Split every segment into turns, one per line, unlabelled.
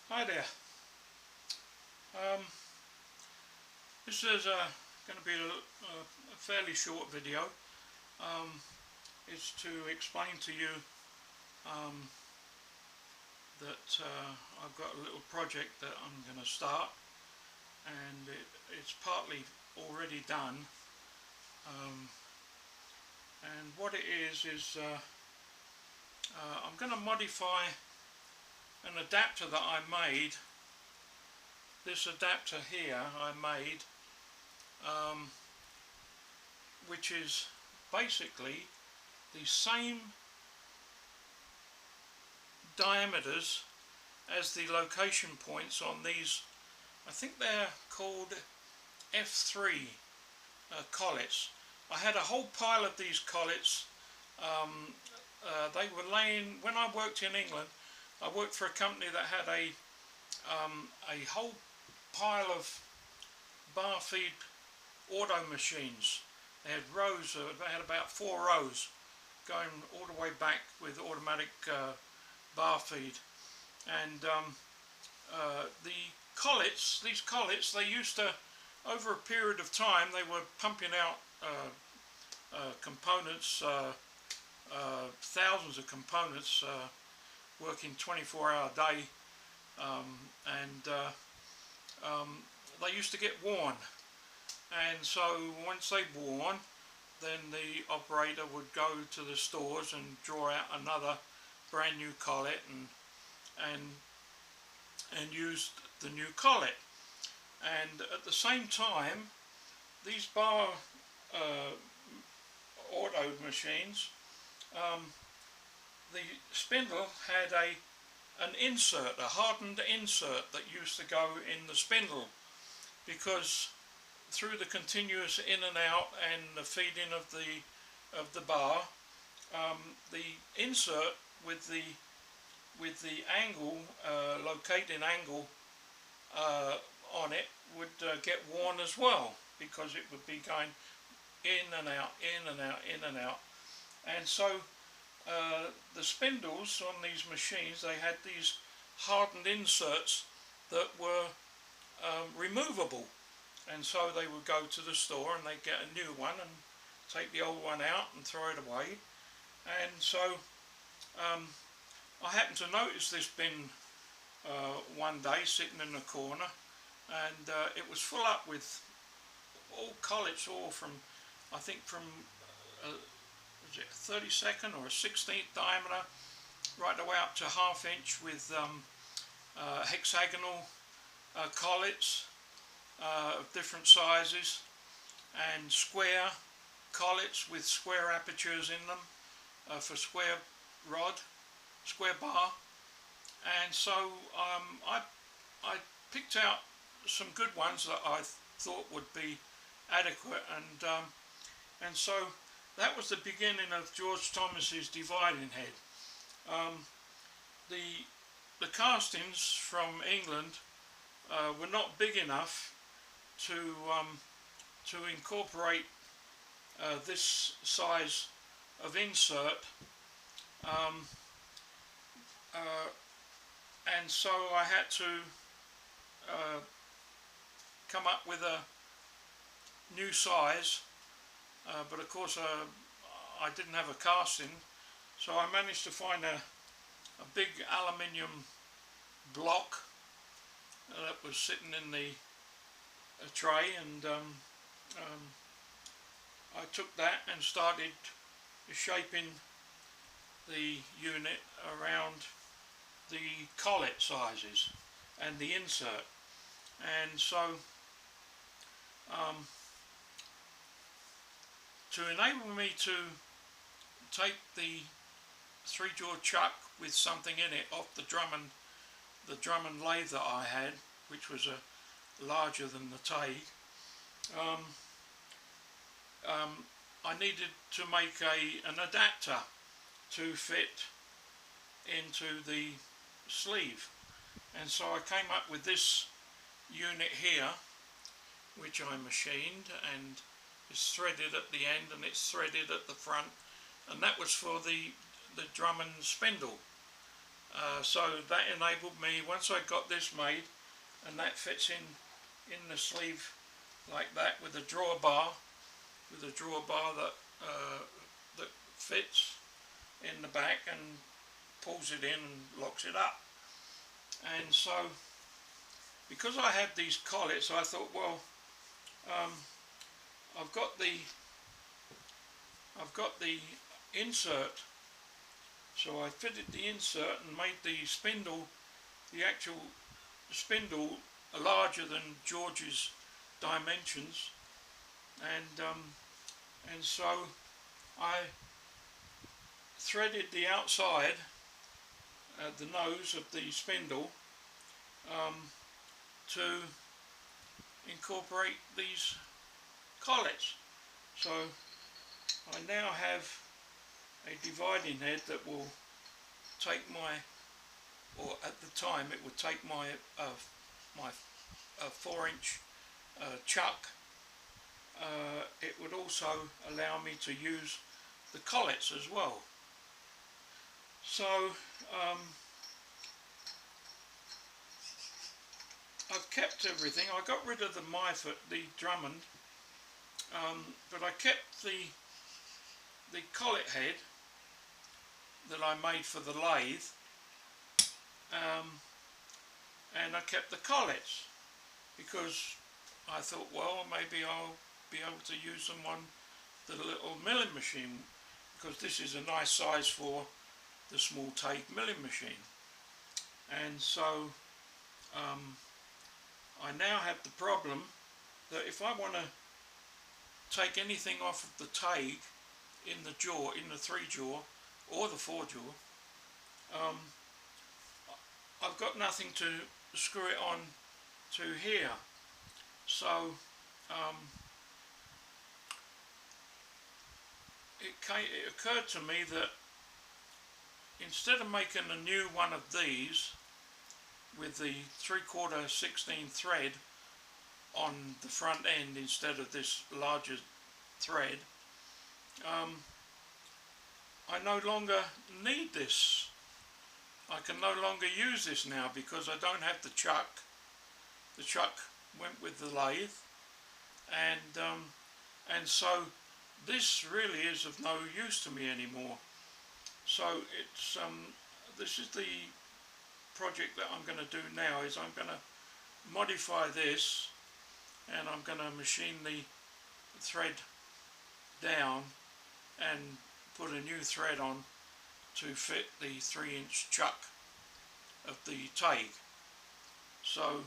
Hi there. This is going to be a fairly short video. It's to explain to you that I've got a little project that I'm going to start, and it's partly already done. And what it is I'm going to modify an adapter that I made. This adapter here I made, which is basically the same diameters as the location points on these. I think they're called F3 collets. I had a whole pile of these collets. They were laying, when I worked in England, I worked for a company that had a whole pile of bar feed auto machines. They had rows, they had about 4 rows going all the way back with automatic bar feed. And these collets, they used to, over a period of time, they were pumping out components, thousands of components, working 24-hour day, they used to get worn, and so once they worn, then the operator would go to the stores and draw out another brand new collet and use the new collet. And at the same time, these bar auto machines, the spindle had an insert, a hardened insert that used to go in the spindle, because through the continuous in and out and the feeding of the bar, the insert with the angle, locating angle on it would get worn as well, because it would be going in and out, in and out, in and out. And so the spindles on these machines, they had these hardened inserts that were removable, and so they would go to the store and they'd get a new one and take the old one out and throw it away. And so I happened to notice this bin one day sitting in the corner, and it was full up with all collets, all from, I think from was it 32nd or a 16th diameter right the way up to 1/2 inch, with hexagonal collets of different sizes, and square collets with square apertures in them for square rod, square bar. And so I picked out some good ones that I thought would be adequate, and so that was the beginning of George Thomas's dividing head. The castings from England were not big enough to incorporate this size of insert, and so I had to come up with a new size, but of course I didn't have a casting, so I managed to find a big aluminium block that was sitting in the tray, and I took that and started shaping the unit around the collet sizes and the insert. And so to enable me to take the 3-jaw chuck with something in it off the Drummond lathe that I had, which was larger than the Taig, I needed to make an adapter to fit into the sleeve. And so I came up with this unit here, which I machined, and it's threaded at the end and it's threaded at the front, and that was for the Drummond Spindle so that enabled me, once I got this made, and that fits in the sleeve like that with a drawer bar, that that fits in the back and pulls it in and locks it up. And so because I had these collets, I thought, well, I've got the insert, so I fitted the insert and made the spindle, the actual spindle, larger than George's dimensions, and so I threaded the outside, the nose of the spindle, to incorporate these collets. So I now have a dividing head that will take my, or at the time it would take my 4-inch chuck. It would also allow me to use the collets as well. So I've kept everything. I got rid of the the Drummond, but I kept the collet head that I made for the lathe, and I kept the collets because I thought, well, maybe I'll be able to use them on the little milling machine, because this is a nice size for the small Taig milling machine. And so I now have the problem that if I want to take anything off of the Taig in the jaw, in the 3-jaw or the 4-jaw, I've got nothing to screw it on to here. So it occurred to me that instead of making a new one of these with the 3/4 16 thread on the front end instead of this larger thread, I no longer need this. I can no longer use this now because I don't have the chuck. The chuck went with the lathe, and so this really is of no use to me anymore. So it's this is the project that I'm going to do now. Is I'm going to modify this, and I'm going to machine the thread down and put a new thread on to fit the 3-inch chuck of the Taig. So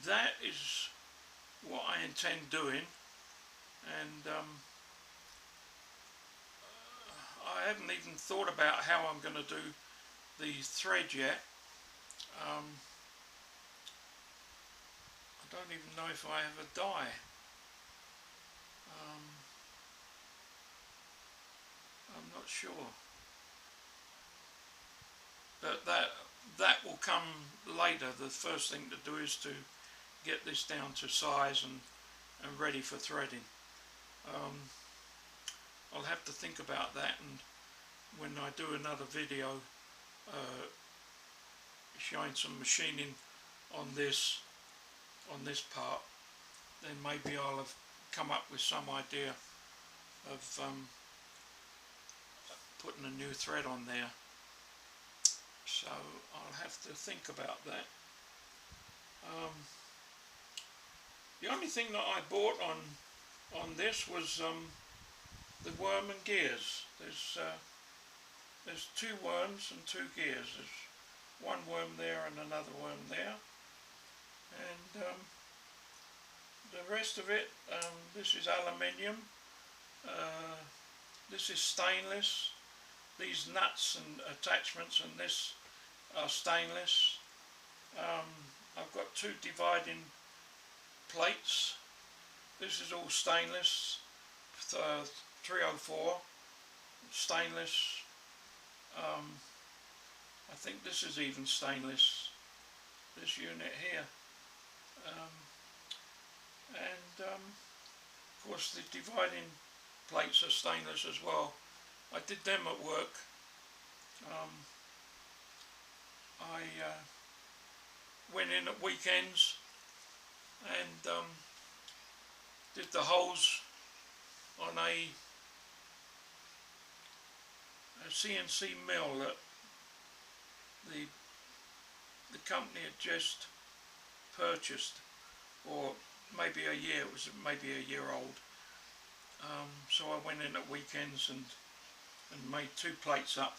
that is what I intend doing, and I haven't even thought about how I'm going to do the thread yet. I don't even know if I have a die. I'm not sure, but that will come later. The first thing to do is to get this down to size and ready for threading. I'll have to think about that, and when I do another video showing some machining on this part, then maybe I'll have come up with some idea of putting a new thread on there. So I'll have to think about that. The only thing that I bought on this was the worm and gears. There's 2 worms and 2 gears. There's one worm there and another worm there, and the rest of it, this is aluminium, this is stainless. These nuts and attachments and this are stainless. I've got 2 dividing plates. This is all stainless, 304 stainless. I think this is even stainless, this unit here. Of course the dividing plates are stainless as well. I did them at work, went in at weekends and did the holes on a CNC mill that the company had just purchased, or maybe a year, it was maybe a year old. So I went in at weekends and made 2 plates up.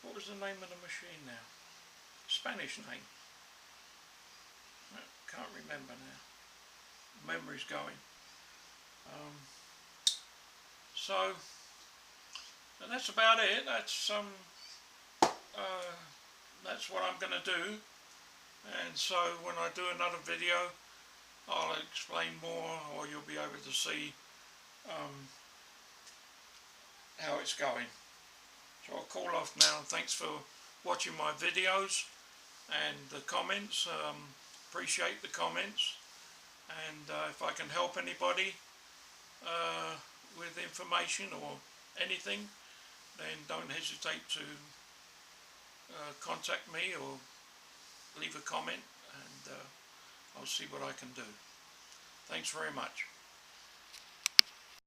What was the name of the machine now? Spanish name. I can't remember now. Memory's going. So that's about it. That's what I'm going to do. And so when I do another video, I'll explain more, or you'll be able to see how it's going. So I'll call off now. Thanks for watching my videos and the comments. Appreciate the comments, and if I can help anybody with information or anything, then don't hesitate to contact me or leave a comment, and I'll see what I can do. Thanks very much.